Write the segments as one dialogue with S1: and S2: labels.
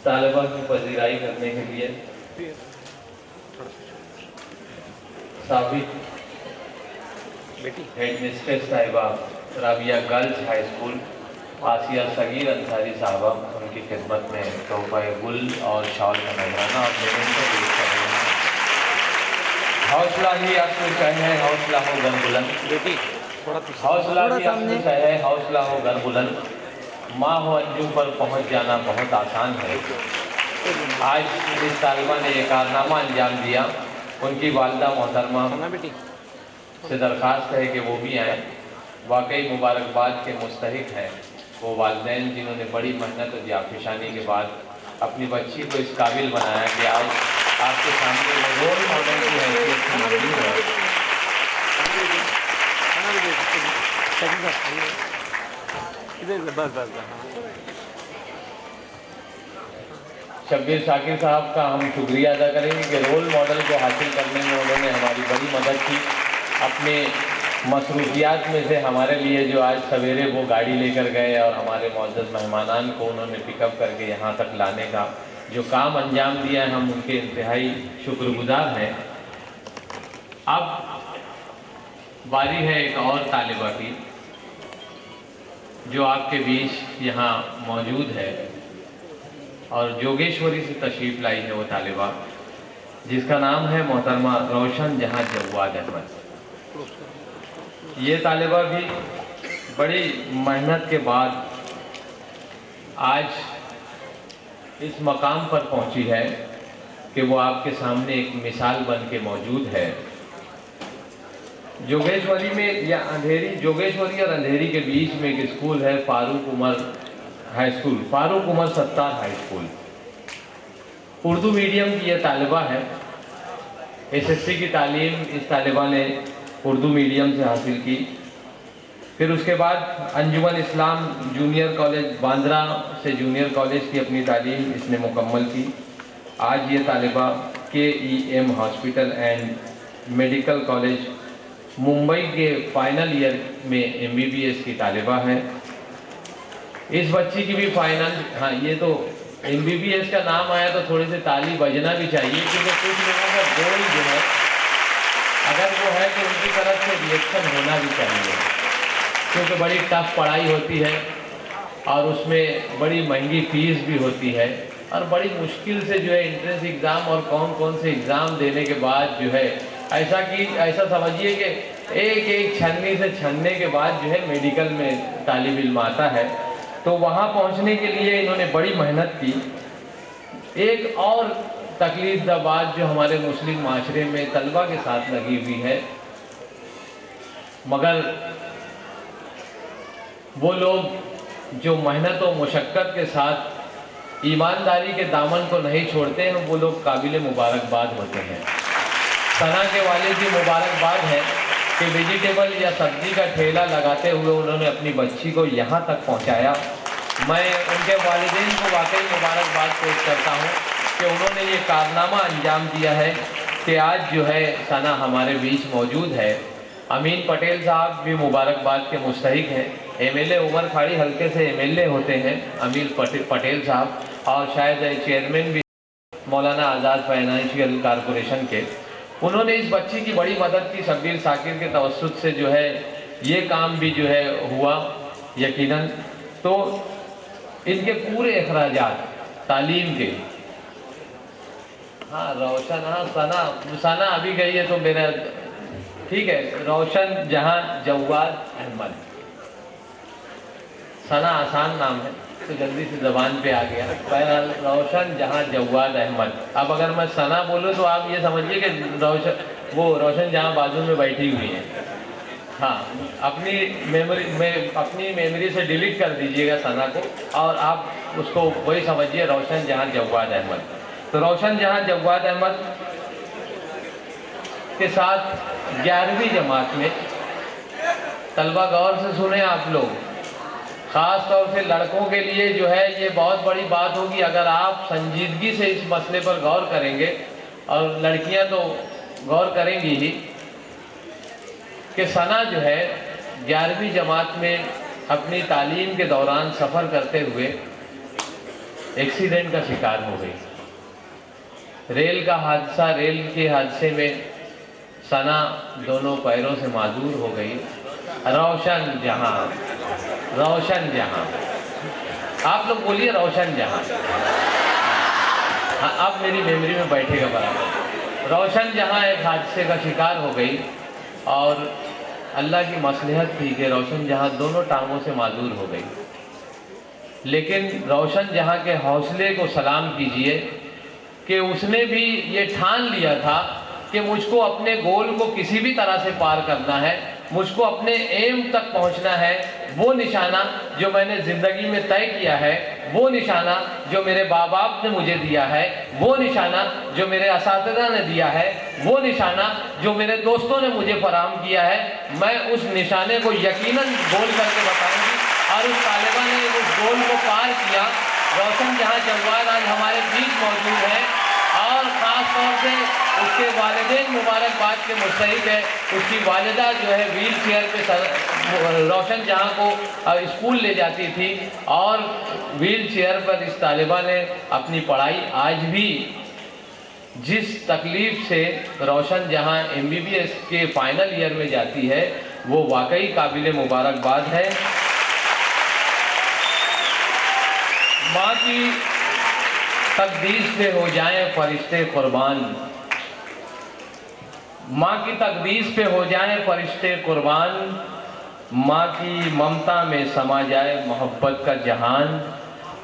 S1: तालिबा की पजीराई करने के लिए साबिक हेड मिस्ट्रेस साहिबा राबिया गर्ल्स हाई स्कूल आसिया सगीर अंसारी साहबा उनकी खिदमत में तोहफा गुल और शॉल का नजराना और पेमेंट पेश कर रहे हैं। हौसला ही असल शह है, हौसला हो घर बुलंद, हौसला ही असल शह है, हौसला हो घर बुलंद, माँ हो अंजुम पर पहुँच जाना बहुत आसान है। आज इस तालिबा ने एक कारनामा अंजाम दिया। उनकी वालिदा मोहतरमा से दरख्वास्त है कि वो भी आएँ। वाकई मुबारकबाद के मुस्तहिक हैं वो वालिदैन जिन्होंने बड़ी मेहनत और जाफिशानी के बाद अपनी बच्ची को इस काबिल बनाया कि आज आपके सामने वो रोल मॉडल की हैसियत से मौजूद है। शब्बीर शाकिर साहब का हम शुक्रिया अदा करेंगे कि रोल मॉडल को हासिल करने में उन्होंने हमारी बड़ी मदद की। अपने मसरूफियात में से हमारे लिए जो आज सवेरे वो गाड़ी लेकर गए और हमारे मौजूद मेहमानान को उन्होंने पिकअप करके यहाँ तक लाने का जो काम अंजाम दिया है, हम उनके इंतहाई शुक्रगुजार हैं। अब बारी है एक और तालिबा की जो आपके बीच यहाँ मौजूद है और जोगेश्वरी से तशरीफ़ लाई है वो तालिबा जिसका नाम है मोहतरमा रोशन जहाँ जवाद अहमद। ये तालिबा भी बड़ी मेहनत के बाद आज इस मकाम पर पहुंची है कि वो आपके सामने एक मिसाल बन के मौजूद है। जोगेश्वरी में या अंधेरी, जोगेश्वरी और अंधेरी के बीच में एक स्कूल है Farooq Umar high school, Farooq Umar Sattar high school. Urdu medium की यह तालिबा है। एसएससी की तालीम इस तालिबा ने उर्दू मीडियम से हासिल की। फिर उसके बाद अंजुमन इस्लाम जूनियर कॉलेज बांद्रा से जूनियर कॉलेज की अपनी तालीम इसने मुकम्मल की। आज ये तालिबा KEM hospital and medical college Mumbai के फाइनल ईयर में MBBS की तालिबा है। इस बच्ची की भी फाइनल, हाँ ये तो MBBS का नाम आया तो थोड़ी सी ताली बजना भी चाहिए क्योंकि कुछ लोगों का गोल जो है अगर वो है तो उनकी तरफ से रिएक्शन होना भी चाहिए क्योंकि बड़ी टफ पढ़ाई होती है और उसमें बड़ी महंगी फीस भी होती है और बड़ी मुश्किल से जो है एंट्रेंस एग्ज़ाम और कौन कौन से एग्ज़ाम देने के बाद जो है ऐसा समझिए कि एक एक छन्नी से छन्ने के बाद जो है मेडिकल में तालिब इल्म आता है। तो वहाँ पहुँचने के लिए इन्होंने बड़ी मेहनत की। एक और तकलीफ दा बात जो हमारे मुस्लिम माशरे में तलबा के साथ लगी हुई है, मगर वो लोग जो मेहनत और मुशक्क़त के साथ ईमानदारी के दामन को नहीं छोड़ते हैं वो लोग काबिल मुबारकबाद होते हैं। सना के वालिद की मुबारकबाद है कि वेजिटेबल या सब्जी का ठेला लगाते हुए उन्होंने अपनी बच्ची को यहाँ तक पहुँचाया। मैं उनके वालिदैन को वाकई मुबारकबाद पेश करता हूँ कि उन्होंने ये कारनामा अंजाम दिया है कि आज जो है सना हमारे बीच मौजूद है। अमीन पटेल साहब भी मुबारकबाद के मुस्तहिक हैं। MLA उमर खाड़ी हल्के से MLA होते हैं अमीन पटेल साहब, और शायद चेयरमैन भी मौलाना आज़ाद फाइनेंशियल कॉरपोरेशन के। उन्होंने इस बच्ची की बड़ी मदद की। शब्बीर शाकिर के तवस्सुत से जो है ये काम भी जो है हुआ यकीनन। तो इनके पूरे अखराजात तालीम के, हाँ रोशन, हाँ सना अभी गई है तो मेरा ठीक है, रोशन जहाँ जवाद अहमद, सना आसान नाम है तो जल्दी से ज़बान पे आ गया। बहरहाल रोशन जहाँ जवाद अहमद। अब अगर मैं सना बोलूँ तो आप ये समझिए कि रोशन जहाँ बाजू में बैठी हुई है। हाँ, अपनी मेमोरी से डिलीट कर दीजिएगा सना को और आप उसको वही समझिए रोशन जहाँ जवाद अहमद। तो रोशन जहाँ जवाद अहमद के साथ 11वीं जमात में तलबा, गौर से सुने आप लोग, ख़ास तौर से लड़कों के लिए जो है ये बहुत बड़ी बात होगी अगर आप संजीदगी से इस मसले पर गौर करेंगे, और लड़कियां तो गौर करेंगी ही, कि सना जो है 11वीं जमात में अपनी तालीम के दौरान सफ़र करते हुए एक्सीडेंट का शिकार हो गई। रेल के हादसे में सना दोनों पैरों से माजूर हो गई। रोशन जहां, आप लोग बोलिए रोशन जहां। हाँ, अब मेरी मेमोरी में बैठेगा बराबर। रोशन जहां एक हादसे का शिकार हो गई और अल्लाह की मसलहत थी कि रोशन जहां दोनों टांगों से माजूर हो गई। लेकिन रोशन जहां के हौसले को सलाम कीजिए कि उसने भी ये ठान लिया था कि मुझको अपने गोल को किसी भी तरह से पार करना है, मुझको अपने एम तक पहुंचना है। वो निशाना जो मैंने ज़िंदगी में तय किया है, वो निशाना जो मेरे माँ बाप ने मुझे दिया है, वो निशाना जो मेरे असातिज़ा ने दिया है, वो निशाना जो मेरे दोस्तों ने मुझे फराहम किया है, मैं उस निशाने को यकीनन गोल करके बताऊंगी। और उस तालिबा ने उस गोल को पार किया। रोशन जहां जवाद आज हमारे बीच मौजूद है और ख़ास तौर से उसके वालिदैन मुबारकबाद के मुस्तहिक है। उसकी वालिदा जो है व्हील चेयर पे रोशन जहां को स्कूल ले जाती थी और व्हील चेयर पर इस तालिबा ने अपनी पढ़ाई आज भी जिस तकलीफ से रोशन जहां MBBS के फाइनल ईयर में जाती है वो वाकई काबिल मुबारकबाद है। माँ की तकदीर से हो जाएं फरिश्ते कुर्बान, माँ की तकदीर पे हो जाएं फरिश्ते कुर्बान, माँ की ममता में समा जाए मोहब्बत का जहान।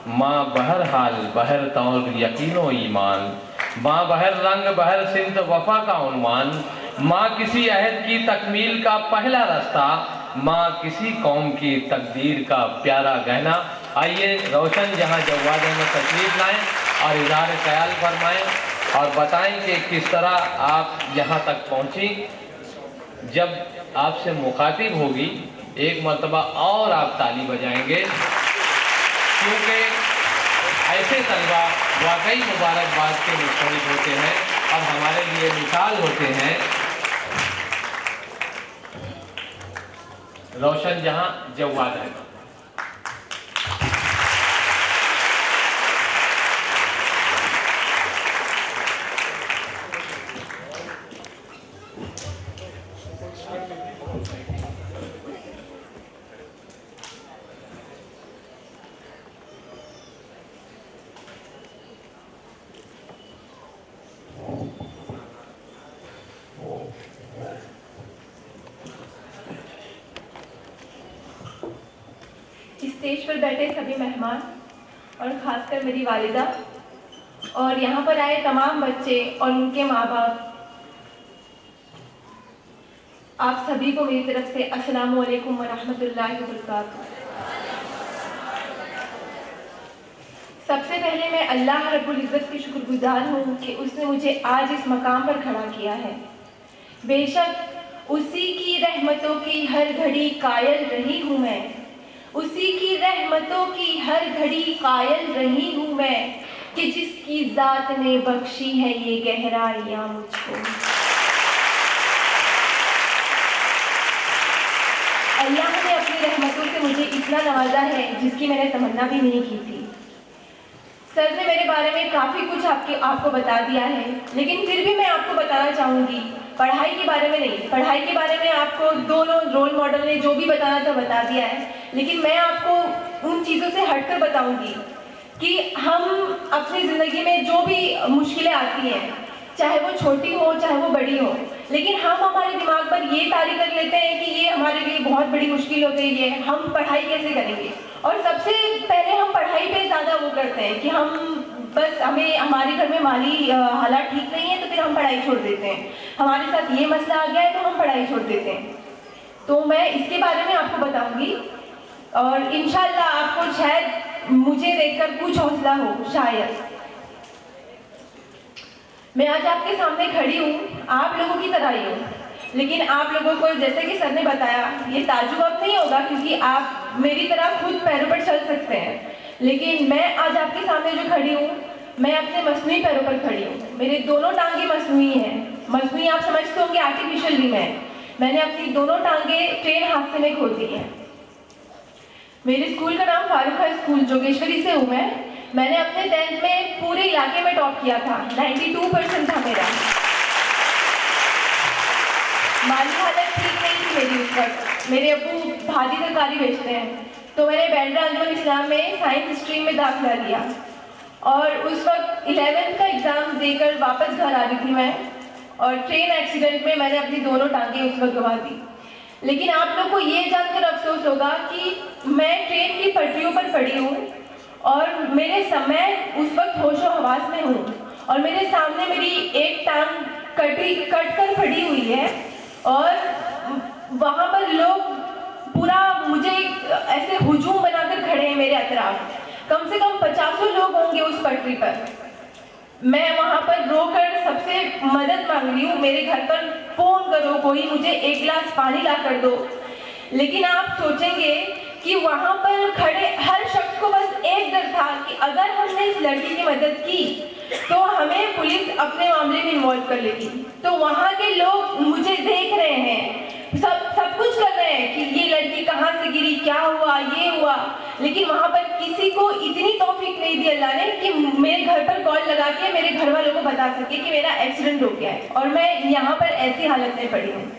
S1: माँ बहर हाल बहर तौर यकीनो ईमान, माँ बहर रंग बहर सिमत वफा का उन्वान। माँ किसी अहद की तकमील का पहला रास्ता, माँ किसी कौम की तकदीर का प्यारा गहना। आइए रोशन जहां जवाद में तशरीफ लाएं और इज़हार ख्याल फरमाएं और बताएं कि किस तरह आप यहाँ तक पहुँची। जब आपसे मुखातिब होगी एक मरतबा और आप ताली बजाएंगे, क्योंकि ऐसे तलबा वाकई मुबारकबाद के मुस्तहिक होते हैं और हमारे लिए मिसाल होते हैं। रोशन जहां जवाद है।
S2: स्टेज पर बैठे सभी मेहमान और ख़ासकर मेरी वालिदा और यहाँ पर आए तमाम बच्चे और उनके माँ बाप, आप सभी को मेरी तरफ से अस्सलामु अलैकुम व रहमतुल्लाहि व बरकातुहू। सबसे पहले मैं अल्लाह रब्बुल इज़्ज़त की शुक्रगुजार हूँ कि उसने मुझे आज इस मकाम पर खड़ा किया है। बेशक उसी की रहमतों की हर घड़ी कायल रही हूँ मैं, उसी की रहमतों की हर घड़ी कायल रही हूँ मैं, कि जिसकी ज़ात ने बख्शी है ये गहराइयाँ मुझको। अल्लाह ने अपनी रहमतों से मुझे इतना नवाजा है जिसकी मैंने तमन्ना भी नहीं की थी। सर ने मेरे बारे में काफ़ी कुछ आपको बता दिया है, लेकिन फिर भी मैं आपको बताना चाहूँगी, पढ़ाई के बारे में नहीं। पढ़ाई के बारे में आपको दोनों रोल मॉडल ने जो भी बताना था बता दिया है, लेकिन मैं आपको उन चीज़ों से हटकर बताऊँगी कि हम अपनी ज़िंदगी में जो भी मुश्किलें आती हैं, चाहे वो छोटी हो चाहे वो बड़ी हो, लेकिन हम हमारे दिमाग पर ये तारी कर लेते हैं कि ये हमारे लिए बहुत बड़ी मुश्किल हो गई है, हम पढ़ाई कैसे करेंगे। और सबसे पहले हम पढ़ाई पे ज़्यादा वो करते हैं कि हम बस हमें हमारे घर में माली हालात ठीक नहीं है तो फिर हम पढ़ाई छोड़ देते हैं, हमारे साथ ये मसला आ गया है तो हम पढ़ाई छोड़ देते हैं। तो मैं इसके बारे में आपको बताऊँगी और इंशाल्लाह आपको शायद मुझे देखकर कुछ हौसला हो। शायद मैं आज आपके सामने खड़ी हूँ, आप लोगों की तरह ही हूँ, लेकिन आप लोगों को जैसे कि सर ने बताया ये ताजुब अब नहीं होगा क्योंकि आप मेरी तरह खुद पैरों पर चल सकते हैं, लेकिन मैं आज आपके सामने जो खड़ी हूँ मैं अपने मसनूई पैरों पर खड़ी हूँ। मेरे दोनों टांगे मसनूई हैं। मसनूई आप समझते होंगे आर्टिफिशियल भी मैंने अपनी दोनों टांगे ट्रेन हादसे में खो दी हैं। मेरे स्कूल का नाम फारूक हाई स्कूल जोगेश्वरी से हूँ मैं। मैंने अपने 10th में पूरे इलाके में टॉप किया था, 92% था मेरा। माली हालत ठीक नहीं थी मेरी उस वक्त। मेरे अब्बू भाजी तरकारी बेचते हैं, तो मैंने बैंड्रा अंजुमन इस्लाम में साइंस स्ट्रीम में दाखिला लिया और उस वक्त 11th का एग्ज़ाम देकर वापस घर आ रही थी मैं, और ट्रेन एक्सीडेंट में मैंने अपनी दोनों टांगें उस वक्त गंवा दी। लेकिन आप लोग को ये जानकर अफसोस होगा कि मैं ट्रेन की पटरियों पर पड़ी हूँ और मेरे समय उस वक्त होशो हवास में हूँ, और मेरे सामने मेरी एक टांग कट कर पड़ी हुई है, और वहाँ पर लोग पूरा मुझे ऐसे हुजूम बनाकर खड़े हैं मेरे अतराफ। कम से कम 50 लोग होंगे उस पटरी पर। मैं वहाँ पर रोकर सबसे मदद मांग रही हूँ, मेरे घर पर फोन करो, कोई मुझे एक गिलास पानी ला कर दो। लेकिन आप सोचेंगे कि वहाँ पर खड़े हर शख्स को बस एक डर था कि अगर हमने इस लड़की की मदद की तो हमें पुलिस अपने मामले में इन्वॉल्व कर लेगी। तो वहाँ के लोग मुझे देख रहे हैं, सब कुछ कर रहे हैं कि ये लड़की कहाँ से गिरी, क्या हुआ, ये हुआ, लेकिन वहाँ पर किसी को इतनी तौफीक नहीं दी अल्लाह ने कि मेरे घर पर कॉल लगा के मेरे घर वालों को बता सके कि मेरा एक्सीडेंट हो गया है और मैं यहाँ पर ऐसी हालत में पड़ी हूँ।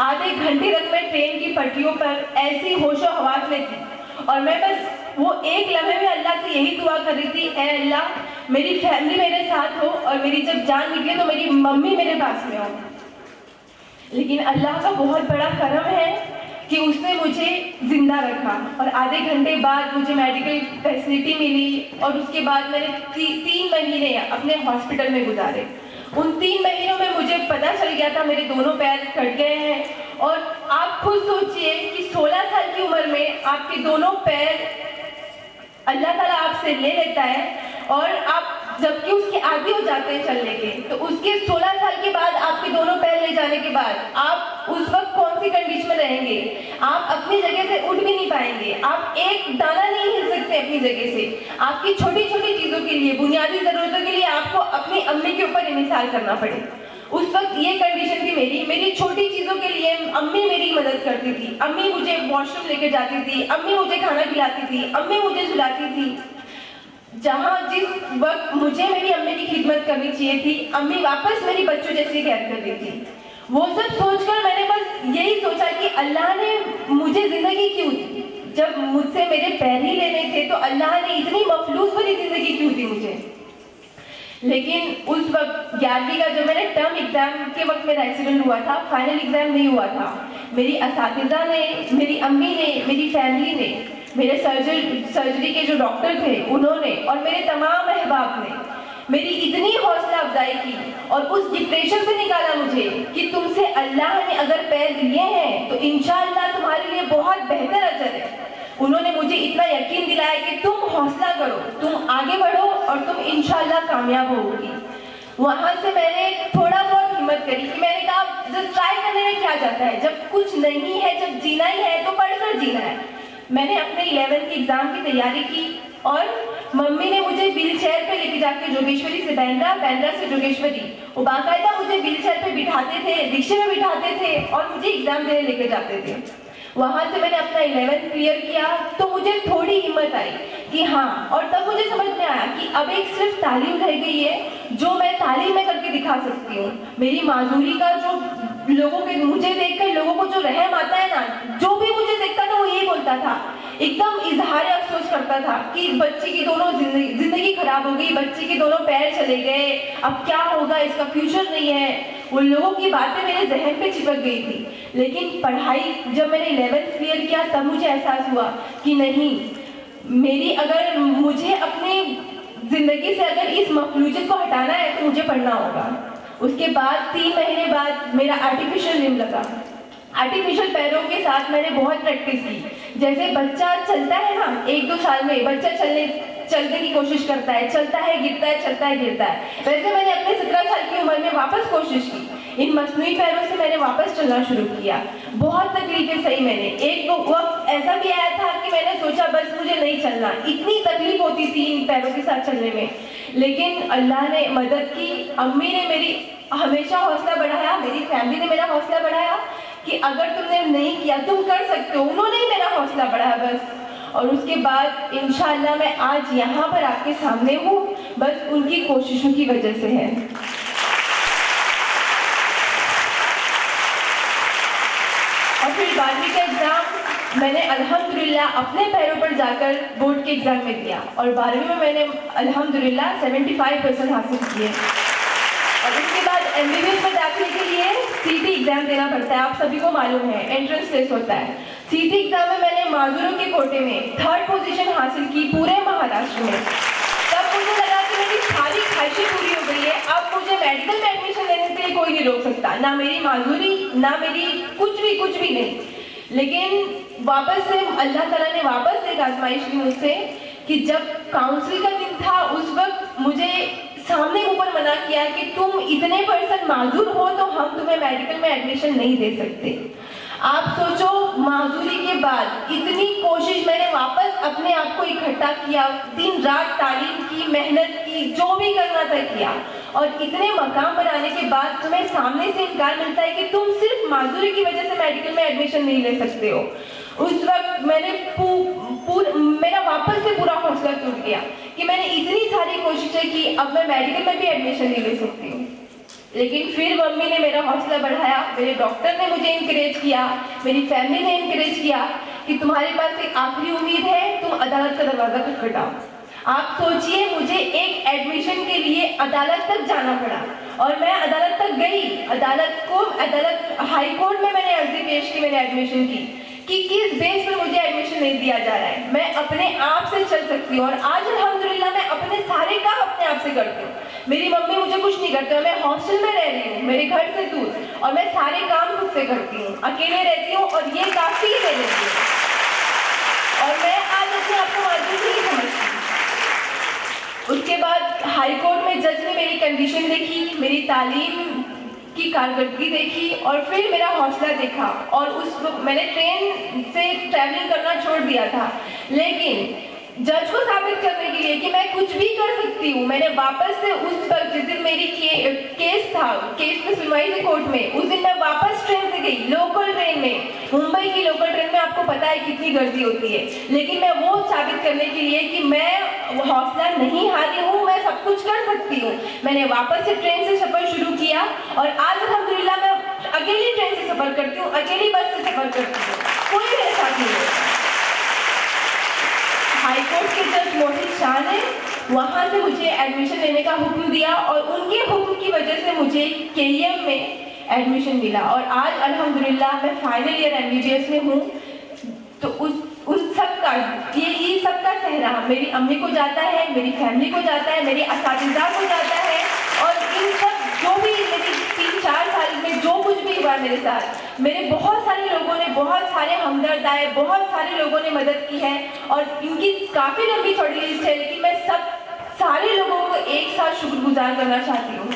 S2: आधे घंटे तक मैं ट्रेन की पटरियों पर ऐसी होशो हवास में थी, और मैं बस वो एक लम्हे में अल्लाह से यही दुआ कर रही थी, ऐ अल्लाह मेरी फैमिली मेरे साथ हो और मेरी जब जान निकले तो मेरी मम्मी मेरे पास में हो। लेकिन अल्लाह का बहुत बड़ा करम है कि उसने मुझे जिंदा रखा, और आधे घंटे बाद मुझे मेडिकल फैसिलिटी मिली, और उसके बाद मैंने 3 महीने अपने हॉस्पिटल में गुजारे। उन 3 महीनों में मुझे पता चल गया था मेरे दोनों पैर कट गए हैं, और आप खुद सोचिए कि 16 साल की उम्र में आपके दोनों पैर अल्लाह ताला आपसे ले लेता है, और आप जबकि उसके आदी हो जाते हैं चलने के, तो उसके 16 साल के बाद आपके दोनों पैर ले जाने के बाद आप उस वक्त कौन सी कंडीशन में रहेंगे? आप अपनी जगह से उठ भी नहीं पाएंगे, आप एक दाना नहीं हिल सकते अपनी जगह से। आपकी छोटी छोटी चीज़ों के लिए, बुनियादी ज़रूरतों के लिए आपको अपनी अम्मी के ऊपर इंहिसार करना पड़े। उस वक्त ये कंडीशन थी मेरी छोटी चीज़ों के लिए अम्मी मेरी मदद करती थी, अम्मी मुझे वॉशरूम लेके जाती थी, अम्मी मुझे खाना खिलाती थी, अम्मी मुझे सुलाती थी। जहाँ जिस वक्त मुझे मेरी अम्मी की खिदमत करनी चाहिए थी, अम्मी वापस मेरी बच्चों जैसी केयर कर रही थी। वो सब सोचकर मैंने बस यही सोचा कि अल्लाह ने मुझे ज़िंदगी क्यों दी? जब मुझसे मेरे पैर ही लेने थे तो अल्लाह ने इतनी मफलूस भरी ज़िंदगी क्यों दी मुझे? लेकिन उस वक्त 11वीं का जब मैंने टर्म एग्ज़ाम के वक्त मेरा एक्सीडेंट हुआ था, फाइनल एग्ज़ाम नहीं हुआ था, मेरी असातिज़ा ने, मेरी अम्मी ने, मेरी फैमिली ने, मेरे सर्जरी के जो डॉक्टर थे उन्होंने, और मेरे तमाम अहबाब ने मेरी इतनी हौसला अफजाई की और उस डिप्रेशन से निकाला मुझे कि तुमसे अल्लाह ने अगर पैर लिए हैं तो इंशाअल्लाह तुम्हारे लिए बहुत बेहतर अजर है। उन्होंने मुझे इतना यकीन दिलाया कि तुम हौसला करो, तुम आगे बढ़ो और तुम इंशाअल्लाह कामयाब होगी। वहाँ से मैंने थोड़ा बहुत हिम्मत करी कि मैंने कहा जब ट्राई करने में क्या जाता है, जब कुछ नहीं है, जब जीना ही है तो पढ़कर जीना है। मैंने अपने 11th की एग्ज़ाम की तैयारी की, और मम्मी ने मुझे व्हील चेयर पे लेके जाके जोगेश्वरी से बैंड्रा, बैंड्रा से जोगेश्वरी, वो बाकायदा मुझे व्हील चेयर पे बिठाते थे, रिक्शे में बिठाते थे और मुझे एग्ज़ाम देने लेके जाते थे। वहाँ से मैंने अपना 11th क्लियर किया तो मुझे थोड़ी हिम्मत आई कि हाँ, और तब मुझे समझ में आया कि अब एक सिर्फ तालीम रह गई है जो मैं तालीम में करके दिखा सकती हूँ। मेरी माजूरी का जो लोगों के, मुझे देखकर लोगों को जो रहम आता है ना, जो भी मुझे देखता था वो यही बोलता था, एकदम इजहार अफसोस करता था कि बच्ची की दोनों जिंदगी खराब हो गई, बच्ची के दोनों पैर चले गए, अब क्या होगा, इसका फ्यूचर नहीं है। उन लोगों की बातें मेरे जहन पे चिपक गई थी। लेकिन पढ़ाई जब मैंने 11th क्लियर किया तब मुझे एहसास हुआ कि नहीं, मेरी अगर मुझे अपनी ज़िंदगी से अगर इस मफलूजत को हटाना है तो मुझे पढ़ना होगा। उसके बाद 3 महीने बाद मेरा आर्टिफिशियल लिम्ब लगा। आर्टिफिशियल पैरों के साथ मैंने बहुत प्रैक्टिस की। जैसे बच्चा चलता है ना, 1-2 साल में बच्चा चलने की कोशिश करता है, चलता है गिरता है, चलता है गिरता है, वैसे मैंने अपने 17 साल की उम्र में वापस कोशिश की। इन मसनूई पैरों से मैंने वापस चलना शुरू किया। बहुत तकलीफें सही मैंने। एक वक्त ऐसा भी आया था कि मैंने सोचा बस मुझे नहीं चलना, इतनी तकलीफ होती थी इन पैरों के साथ चलने में। लेकिन अल्लाह ने मदद की, अम्मी ने मेरी हमेशा हौसला बढ़ाया, मेरी फैमिली ने मेरा हौसला बढ़ाया कि अगर तुमने नहीं किया तुम कर सकते हो। उन्होंने ही मेरा हौसला बढ़ाया बस। और उसके बाद इंशाअल्लाह मैं आज यहाँ पर आपके सामने हूँ, बस उनकी कोशिशों की वजह से है। और फिर 12वीं का एग्ज़ाम मैंने अल्हम्दुलिल्लाह अपने पैरों पर जाकर बोर्ड के एग्ज़ाम में दिया और 12वीं में मैंने अल्हम्दुलिल्लाह 75% हासिल किए। और उसके बाद MBBS में दाखिले के लिए CT एग्ज़ाम देना पड़ता है, आप सभी को मालूम है, एंट्रेंस टेस्ट होता है। CT एग्ज़ाम में मैंने माजूरों के कोटे में 3rd पोजीशन हासिल की पूरे महाराष्ट्र में। तब मुझे लगा कि मेरी सारी ख्वाहिशें पूरी हो गई है, अब मुझे मेडिकल में एडमिशन लेने के लिए कोई नहीं रोक सकता, ना मेरी माजूरी, ना मेरी कुछ भी नहीं। लेकिन वापस से अल्लाह ताला ने वापस एक आजमाइश ली मुझसे कि जब काउंसिल का दिन था उस वक्त मुझे सामने ऊपर मना किया कि तुम इतने % माजूर हो तो हम तुम्हें मेडिकल में एडमिशन नहीं दे सकते। आप सोचो, माजूरी के बाद इतनी कोशिश मैंने वापस अपने आप को इकट्ठा किया, दिन रात तालीम की, मेहनत की, जो भी करना था किया, और इतने मकाम पर आने के बाद तुम्हें सामने से इनकार मिलता है कि तुम सिर्फ माजूरी की वजह से मेडिकल में एडमिशन नहीं ले सकते हो। उस वक्त मैंने मेरा वापस से पूरा हौसला टूट गया कि मैंने इतनी सारी कोशिशें की, अब मैं मेडिकल में भी एडमिशन नहीं ले सकती हूँ। लेकिन फिर मम्मी ने मेरा हौसला बढ़ाया, मेरे डॉक्टर ने मुझे इंकरेज किया, मेरी फैमिली ने इंकरेज किया कि तुम्हारे पास एक आखिरी उम्मीद है, तुम अदालत का दरवाजा खटखटाओ। आप सोचिए, मुझे एक एडमिशन के लिए अदालत तक जाना पड़ा और मैं अदालत तक गई। अदालत हाई कोर्ट में मैंने अर्जी पेश की, मैंने एडमिशन की कि किस बेस पर मुझे एडमिशन नहीं दिया जा रहा है, मैं अपने आप से चल सकती हूँ। और आज अल्हम्दुलिल्लाह मैं अपने सारे काम अपने आप से करती हूँ। मेरी मम्मी मुझे कुछ नहीं करते, मैं हॉस्टल में रह रही हूँ मेरे घर से दूर, और मैं सारे काम खुद से करती हूँ, अकेले रहती हूँ, और ये काफ़ी है मेरे लिए। और मैं आज अपने आप को माजूर नहीं समझती। उसके बाद हाई कोर्ट में जज ने मेरी कंडीशन देखी, मेरी तालीम की कारकर्दगी देखी, और फिर मेरा हौसला देखा, और उस वक्त मैंने ट्रेन से ट्रैवलिंग करना छोड़ दिया था। लेकिन जज को साबित करने के लिए कि मैं कुछ भी कर सकती हूँ, मैंने वापस से उस वक्त जिस दिन मेरी केस में सुनवाई थी कोर्ट में, उस दिन मैं वापस ट्रेन से गई, लोकल ट्रेन में, मुंबई की लोकल ट्रेन में। आपको पता है कितनी गर्दी होती है, लेकिन मैं वो साबित करने के लिए कि मैं हौसला नहीं हारी हूँ, मैं सब कुछ कर सकती हूँ, मैंने वापस से ट्रेन से सफर शुरू किया। और आज अल्हम्दुलिल्लाह मैं अकेली ट्रेन से सफर करती हूँ, अकेली बस से सफर करती हूँ, कोई मेरे साथ नहीं है। हाई कोर्ट के जज मोहित शाह ने वहाँ से मुझे एडमिशन लेने का हुक्म दिया, और उनके हुक्म की वजह से मुझे KEM में एडमिशन मिला, और आज अल्हम्दुलिल्लाह मैं फाइनल ईयर MBBS में हूँ। तो उन सब का ये सब का सहरा मेरी अम्मी को जाता है, मेरी फैमिली को जाता है, मेरी असातिज़ा को जाता है, और इन सब जो भी मेरी 3-4 साल में जो कुछ भी हुआ मेरे साथ, मेरे बहुत सारे लोगों ने, बहुत सारे हमदर्द आए, बहुत सारे लोगों ने मदद की है, और इनकी काफ़ी लंबी चौड़ी लिस्ट है, लेकिन मैं सारे लोगों को एक साथ शुक्रगुजार करना चाहती हूँ।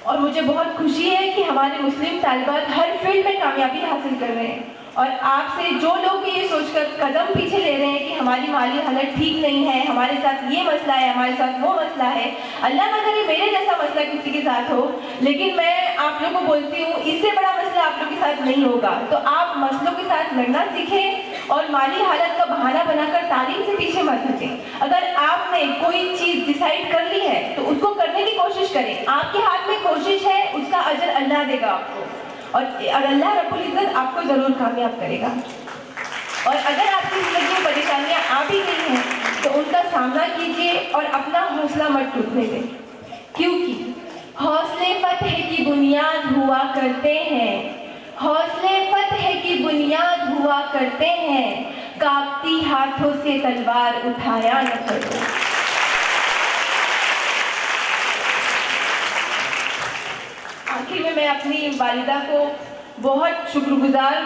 S2: और मुझे बहुत खुशी है कि हमारे मुस्लिम तालिबात हर फील्ड में कामयाबी हासिल कर रहे हैं, और आपसे जो लोग ये सोचकर कदम पीछे ले रहे हैं कि हमारी माली हालत ठीक नहीं है, हमारे साथ ये मसला है, हमारे साथ वो मसला है, अल्लाह ना करे मेरे जैसा मसला किसी के साथ हो, लेकिन मैं आप लोगों को बोलती हूँ इससे बड़ा मसला आप लोग के साथ नहीं होगा। तो आप मसलों के साथ लड़ना सीखें और माली हालत का बहाना बनाकर तालीम से पीछे मत हटें। अगर आपने कोई चीज़ डिसाइड कर ली है तो उसको करने की कोशिश करें, आपके हाथ में कोशिश है, उसका अजर अल्लाह देगा आपको, और अल्लाह रब्बुल इज़्ज़त आपको ज़रूर कामयाब करेगा। और अगर आपकी ज़िंदगी में परेशानियाँ आ भी गई हैं तो उनका सामना कीजिए और अपना हौसला मत टूटने दें, क्योंकि हौसले फतह की बुनियाद हुआ करते हैं, हौसले फतह की बुनियाद हुआ करते हैं, कांपती हाथों से तलवार उठाया न करो। आखिर में मैं अपनी वालिदा को बहुत शुक्रगुजार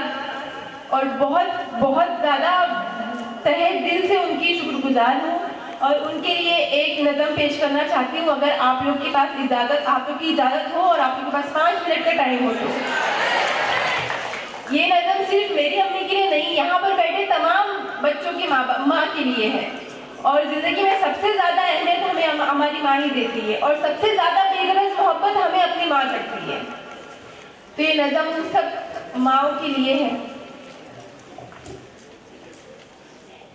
S2: और बहुत ज़्यादा तहे दिल से उनकी शुक्रगुजार हूँ, और उनके लिए एक नज़म पेश करना चाहती हूँ। अगर आप लोग के पास आप लोग की इजाज़त हो और आप लोग के पास 5 मिनट का टाइम हो तो। ये नज़म सिर्फ मेरी अम्मी के लिए नहीं, यहाँ पर बैठे तमाम बच्चों की माँ के लिए है। और ज़िंदगी में सबसे ज़्यादा अहमियत हमें हमारी माँ ही देती है, और सबसे ज़्यादा बेगरज मोहब्बत हमें अपनी माँ करती है। तो ये नज़म माओ के लिए है।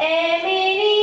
S2: ऐ मेरी